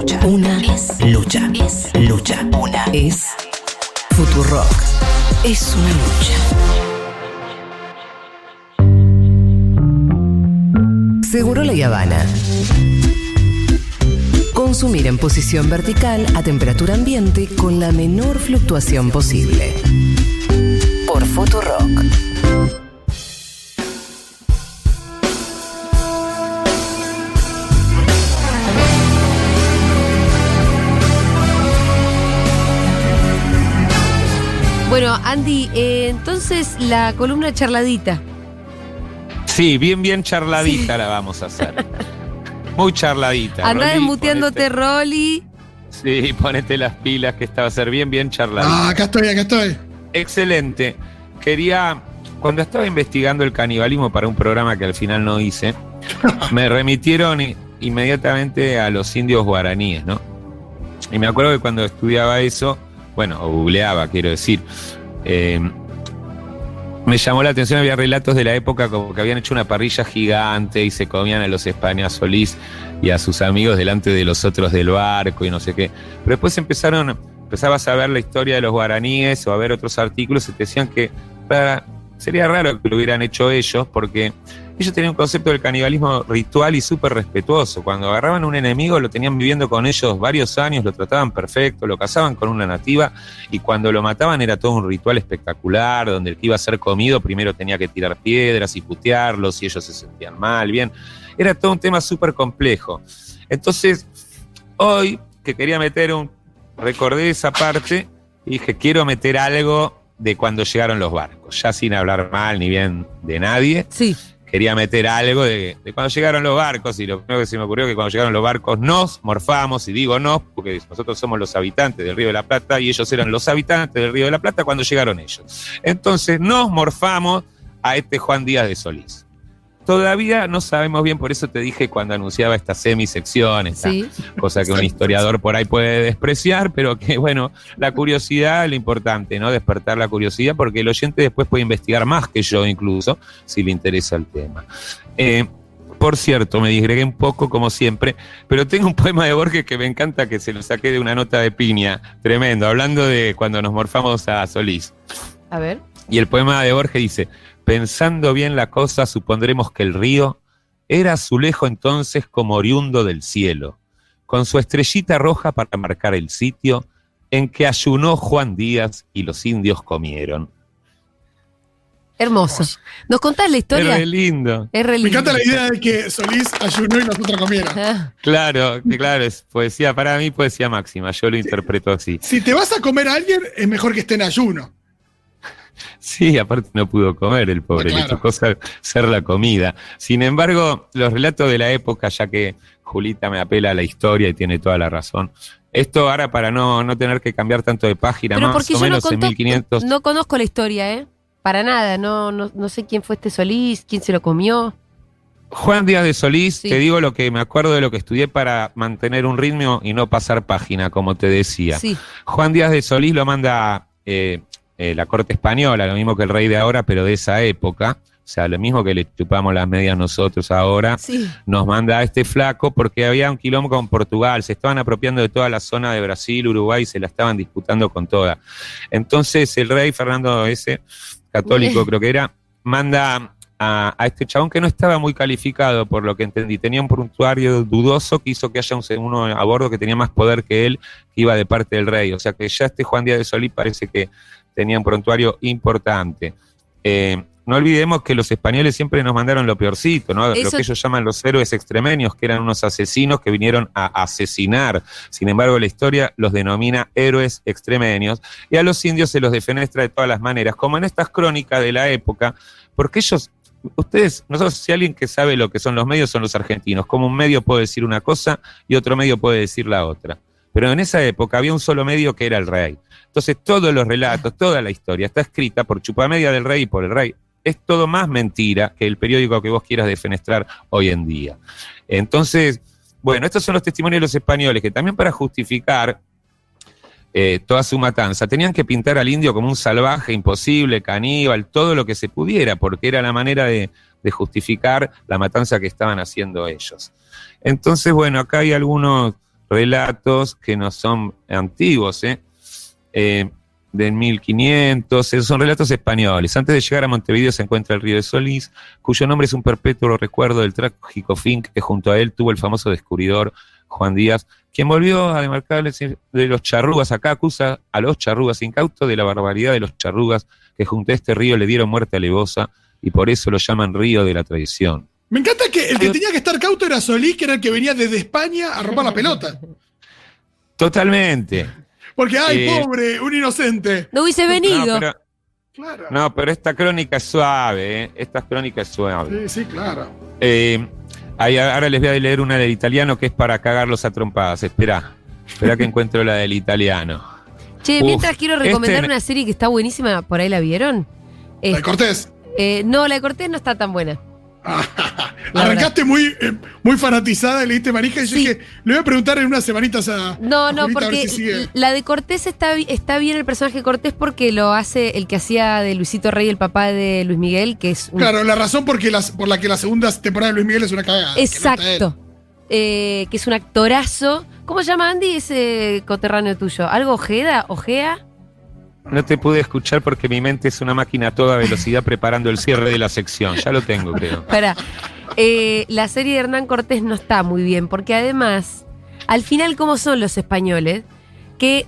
lucha. Una es lucha. Es lucha. Una es Futurock. Es una lucha. Seguro La Habana. Consumir en posición vertical a temperatura ambiente con la menor fluctuación posible. Por Futurock. Bueno, Andy, entonces la columna charladita. Sí, bien charladita la vamos a hacer. Muy charladita. Andá desmuteándote, Rolly. Sí, ponete las pilas que esta va a ser bien charladita. Ah, acá estoy. Excelente. Cuando estaba investigando el canibalismo para un programa que al final no hice, me remitieron inmediatamente a los indios guaraníes, ¿no? Y me acuerdo que cuando estudiaba eso, o googleaba, quiero decir, me llamó la atención, había relatos de la época como que habían hecho una parrilla gigante y se comían a los España Solís y a sus amigos delante de los otros del barco y no sé qué. Pero después empezabas a ver la historia de los guaraníes o a ver otros artículos y te decían que sería raro que lo hubieran hecho ellos porque ellos tenían un concepto del canibalismo ritual y súper respetuoso. Cuando agarraban a un enemigo lo tenían viviendo con ellos varios años, lo trataban perfecto, lo cazaban con una nativa y cuando lo mataban era todo un ritual espectacular donde el que iba a ser comido primero tenía que tirar piedras y putearlos y ellos se sentían mal, bien. Era todo un tema súper complejo. Entonces, hoy que quería recordé esa parte y dije, quiero meter algo de cuando llegaron los barcos, ya sin hablar mal ni bien de nadie. Sí. Quería meter algo de cuando llegaron los barcos, y lo primero que se me ocurrió es que cuando llegaron los barcos nos morfamos, y digo nos, porque nosotros somos los habitantes del Río de la Plata y ellos eran los habitantes del Río de la Plata cuando llegaron ellos. Entonces nos morfamos a Juan Díaz de Solís. Todavía no sabemos bien, por eso te dije cuando anunciaba esta semisección, cosa que un historiador por ahí puede despreciar, pero que la curiosidad es lo importante, ¿no? Despertar la curiosidad, porque el oyente después puede investigar más que yo incluso, si le interesa el tema. Por cierto, me disgregué un poco como siempre, pero tengo un poema de Borges que me encanta, que se lo saqué de una nota de piña, tremendo, hablando de cuando nos morfamos a Solís. A ver. Y el poema de Borges dice: pensando bien la cosa, supondremos que el río era azulejo entonces como oriundo del cielo, con su estrellita roja para marcar el sitio en que ayunó Juan Díaz y los indios comieron. Hermoso. ¿Nos contás la historia? Es re lindo. Me encanta la idea de que Solís ayunó y nosotros comieron. Claro, es poesía, para mí poesía máxima, yo lo interpreto así. Si te vas a comer a alguien, es mejor que esté en ayuno. Sí, aparte no pudo comer el pobre, claro. Le tocó ser la comida. Sin embargo, los relatos de la época, ya que Julita me apela a la historia y tiene toda la razón. Esto ahora para no tener que cambiar tanto de página, pero más o menos en 1500. No conozco la historia, para nada, no sé quién fue Solís, quién se lo comió. Juan Díaz de Solís, sí. Te digo lo que me acuerdo de lo que estudié para mantener un ritmo y no pasar página, como te decía. Sí. Juan Díaz de Solís lo manda la corte española, lo mismo que el rey de ahora, pero de esa época, o sea, lo mismo que le chupamos las medias nosotros ahora, sí. Nos manda a este flaco porque había un quilombo con Portugal, se estaban apropiando de toda la zona de Brasil, Uruguay, se la estaban disputando con toda. Entonces el rey Fernando ese, católico creo que era, manda a este chabón que no estaba muy calificado, por lo que entendí, tenía un prontuario dudoso que hizo que haya uno a bordo que tenía más poder que él, que iba de parte del rey, o sea que ya Juan Díaz de Solís parece que tenía un prontuario importante. No olvidemos que los españoles siempre nos mandaron lo peorcito, ¿no? Lo que ellos llaman los héroes extremeños, que eran unos asesinos que vinieron a asesinar. Sin embargo, la historia los denomina héroes extremeños y a los indios se los defenestra de todas las maneras, como en estas crónicas de la época, porque nosotros, si alguien que sabe lo que son los medios, son los argentinos. Como un medio puede decir una cosa y otro medio puede decir la otra. Pero en esa época había un solo medio que era el rey. Entonces todos los relatos, toda la historia está escrita por chupamedia del rey y por el rey. Es todo más mentira que el periódico que vos quieras defenestrar hoy en día. Entonces, estos son los testimonios de los españoles, que también para justificar toda su matanza tenían que pintar al indio como un salvaje, imposible, caníbal, todo lo que se pudiera, porque era la manera de justificar la matanza que estaban haciendo ellos. Entonces, acá hay algunos relatos que no son antiguos, del 1500, son relatos españoles. Antes de llegar a Montevideo se encuentra el río de Solís, cuyo nombre es un perpetuo recuerdo del trágico fin que junto a él tuvo el famoso descubridor Juan Díaz, quien volvió a demarcarles de los charrugas. Acá acusa a los charrugas incautos de la barbaridad de los charrugas que junto a este río le dieron muerte alevosa y por eso lo llaman río de la traición. Me encanta que el que tenía que estar cauto era Solís, que era el que venía desde España a romper la pelota. Totalmente. Porque, ay, pobre, un inocente. No hubiese venido. Claro. Pero esta crónica es suave, Esta crónica es suave. Sí, claro. Ahora les voy a leer una del italiano que es para cagarlos a trompadas. Espera que encuentro la del italiano. Che, mientras quiero recomendar una serie que está buenísima, ¿por ahí la vieron? ¿La de Cortés? No, la de Cortés no está tan buena. Arrancaste muy fanatizada, leíste manija y yo dije, le voy a preguntar en unas semanitas a No, Julita, porque la de Cortés está bien el personaje de Cortés porque lo hace el que hacía de Luisito Rey, el papá de Luis Miguel, que es Claro, la razón por la que la segunda temporada de Luis Miguel es una cagada. Exacto. Que es un actorazo. ¿Cómo se llama, Andy, ese coterráneo tuyo? ¿Algo Ojeda? ¿Ojea? No te pude escuchar porque mi mente es una máquina a toda velocidad preparando el cierre de la sección. Ya lo tengo, creo. Pará. La serie de Hernán Cortés no está muy bien, porque además, al final, ¿cómo son los españoles? Que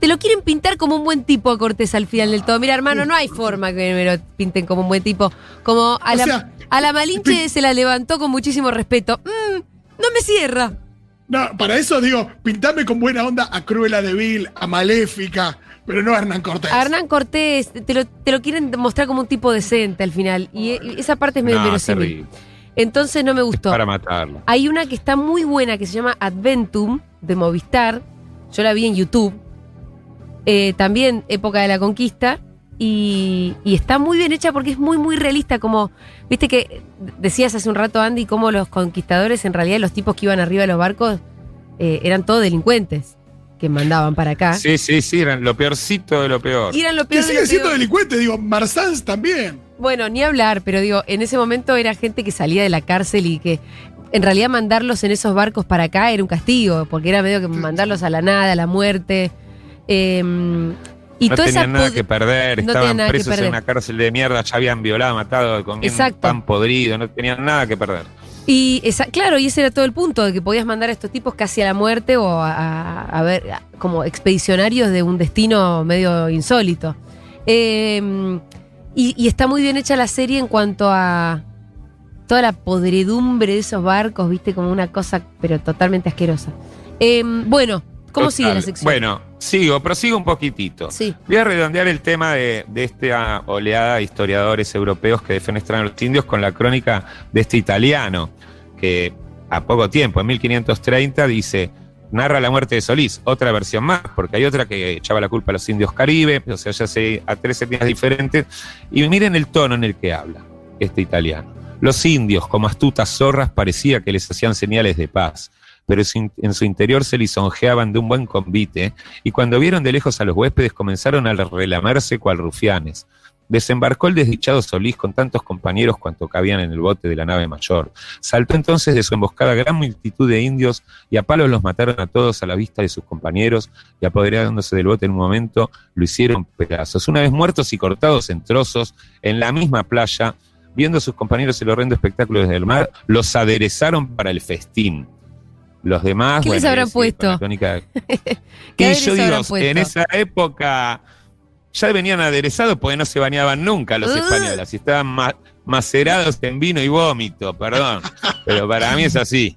te lo quieren pintar como un buen tipo a Cortés al final del todo. Mira, hermano, no hay forma que me lo pinten como un buen tipo. Como a la Malinche se la levantó con muchísimo respeto. No me cierra. No, para eso digo, pintame con buena onda a Cruella de Vil, a Maléfica, pero no a Hernán Cortés. A Hernán Cortés te lo quieren mostrar como un tipo decente al final. Y esa parte es medio verosímil. Entonces no me gustó. Para matarlo. Hay una que está muy buena que se llama Adventum, de Movistar. Yo la vi en YouTube. También época de la conquista. Y está muy bien hecha porque es muy, muy realista. Como, viste que decías hace un rato, Andy, cómo los conquistadores, en realidad los tipos que iban arriba de los barcos, eran todos delincuentes que mandaban para acá. Sí, eran lo peorcito de lo peor. Y eran lo Que peor sigue siendo delincuente, digo, Marsans también. Bueno, ni hablar, pero digo, en ese momento era gente que salía de la cárcel y que en realidad mandarlos en esos barcos para acá era un castigo, porque era medio que mandarlos a la nada, a la muerte. Y no toda tenían nada que perder, no estaban tenían presos en una cárcel de mierda, ya habían violado, matado, comiendo pan podrido, no tenían nada que perder. Y claro, y ese era todo el punto, de que podías mandar a estos tipos casi a la muerte o a ver, como expedicionarios de un destino medio insólito. Y está muy bien hecha la serie en cuanto a toda la podredumbre de esos barcos, viste, como una cosa, pero totalmente asquerosa. Bueno, ¿cómo sigue la sección? Bueno, prosigo un poquitito. Sí. Voy a redondear el tema de esta oleada de historiadores europeos que defenestran a los indios con la crónica de este italiano, que a poco tiempo, en 1530, narra la muerte de Solís, otra versión más, porque hay otra que echaba la culpa a los indios caribe, o sea, ya a 13 días diferentes. Y miren el tono en el que habla este italiano. Los indios, como astutas zorras, parecía que les hacían señales de paz, pero en su interior se lisonjeaban de un buen convite, y cuando vieron de lejos a los huéspedes comenzaron a relamerse cual rufianes. Desembarcó el desdichado Solís con tantos compañeros cuanto cabían en el bote de la nave mayor. Saltó entonces de su emboscada gran multitud de indios, y a palos los mataron a todos a la vista de sus compañeros, y apoderándose del bote en un momento, lo hicieron pedazos. Una vez muertos y cortados en trozos, en la misma playa, viendo a sus compañeros el horrendo espectáculo desde el mar, los aderezaron para el festín. Los demás, ¿qué les habrán puesto? Y yo digo, en esa época ya venían aderezados porque no se bañaban nunca los españoles, y estaban macerados en vino y vómito, perdón, pero para mí es así.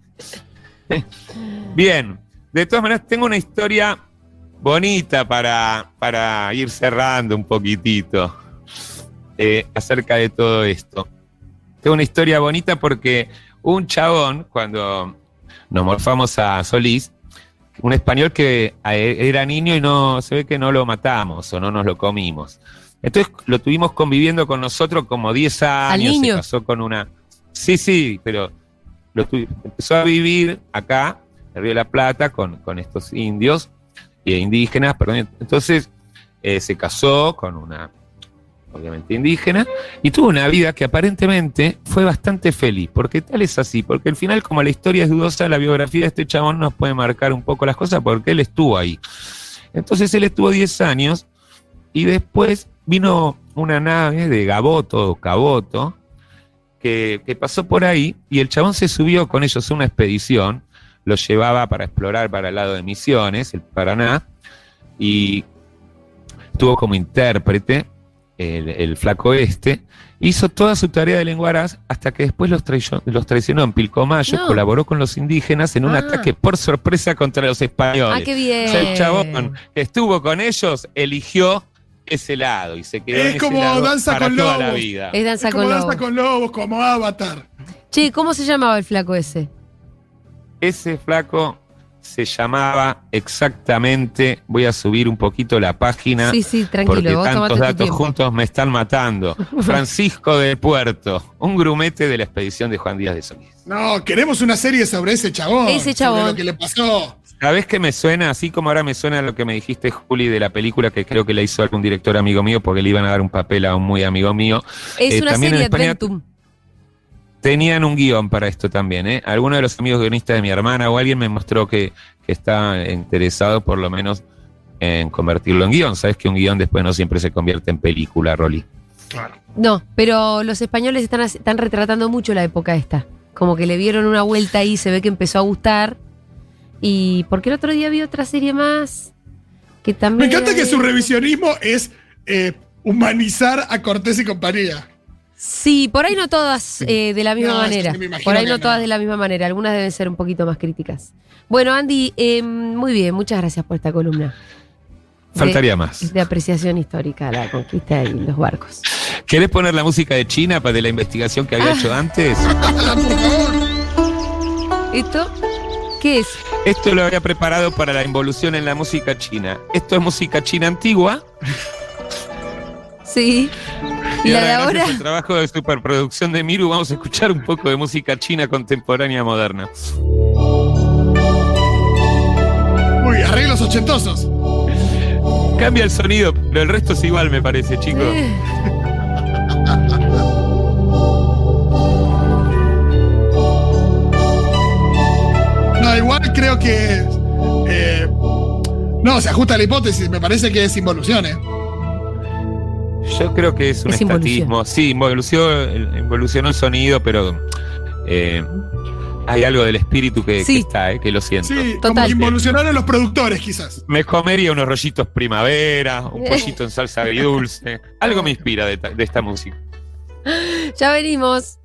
Bien, de todas maneras tengo una historia bonita para ir cerrando un poquitito acerca de todo esto. Tengo una historia bonita porque un chabón, cuando nos morfamos a Solís, un español que era niño y se ve que no lo matamos o no nos lo comimos. Entonces lo tuvimos conviviendo con nosotros como 10 años. ¿Al niño? Se casó con una... Sí, pero empezó a vivir acá, en el Río de la Plata, con estos indios, indígenas, perdón. Entonces se casó con una obviamente indígena, y tuvo una vida que aparentemente fue bastante feliz, porque tal es así, porque al final, como la historia es dudosa, la biografía de este chabón nos puede marcar un poco las cosas, porque él estuvo ahí. Entonces él estuvo 10 años, y después vino una nave de Gaboto, que pasó por ahí, y el chabón se subió con ellos a una expedición, los llevaba para explorar para el lado de Misiones, el Paraná, y estuvo como intérprete, el flaco hizo toda su tarea de lenguaraz hasta que después los traicionó en Pilcomayo, colaboró con los indígenas en un ataque por sorpresa contra los españoles. ¡Ah, qué bien! O sea, el chabón que estuvo con ellos eligió ese lado y se quedó en ese como lado Danza para con toda Lobos. la vida. Es Danza Es como con Danza Lobos. con Lobos, como Avatar. Che, ¿cómo se llamaba el flaco ese? Ese flaco se llamaba exactamente, voy a subir un poquito la página, Sí, tranquilo, porque vos tomate tantos tu datos tiempo. juntos me están matando. Francisco del Puerto, un grumete de la expedición de Juan Díaz de Solís. No, queremos una serie sobre ese chabón. Ese chabón. Sobre lo que le pasó. ¿Sabés qué me suena? Así como ahora me suena lo que me dijiste, Juli, de la película que creo que la hizo algún director amigo mío, porque le iban a dar un papel a un muy amigo mío. Es una también en serie España Adventum. tenían un guión para esto también, ¿eh? Alguno de los amigos guionistas de mi hermana o alguien me mostró que está interesado por lo menos en convertirlo en guión. Sabes que un guión después no siempre se convierte en película, Rolly. Claro. No, pero los españoles están retratando mucho la época esta. Como que le vieron una vuelta ahí, se ve que empezó a gustar. Y porque el otro día vi otra serie más que Me también... encanta que su revisionismo es humanizar a Cortés y compañía. Sí, por ahí no todas de la misma No, manera. sí, me imagino Por ahí que no no. todas de la misma manera. Algunas deben ser un poquito más críticas. Bueno, Andy, muy bien. Muchas gracias por esta columna. Faltaría más. De apreciación histórica, la conquista y los barcos. ¿Querés poner la música de China para de la investigación que había hecho antes? Por favor. ¿Esto? ¿Qué es? Esto lo había preparado para la involución en la música china. Esto es música china antigua. Sí. ¿Y la de gracias ahora? al trabajo de superproducción de Miru, vamos a escuchar un poco de música china contemporánea moderna. Uy, arreglos ochentosos. Cambia el sonido, pero el resto es igual, me parece, chicos. No, igual creo que. No, se ajusta a la hipótesis. Me parece que es involución, ¿eh? Yo creo que es un Es estatismo. Sí, involucionó el sonido, pero hay algo del espíritu que está, que lo siento. Sí, Total. como que involucionaron los productores, quizás. Me comería unos rollitos primavera, un pollito en salsa agridulce. Algo me inspira de esta música. Ya venimos.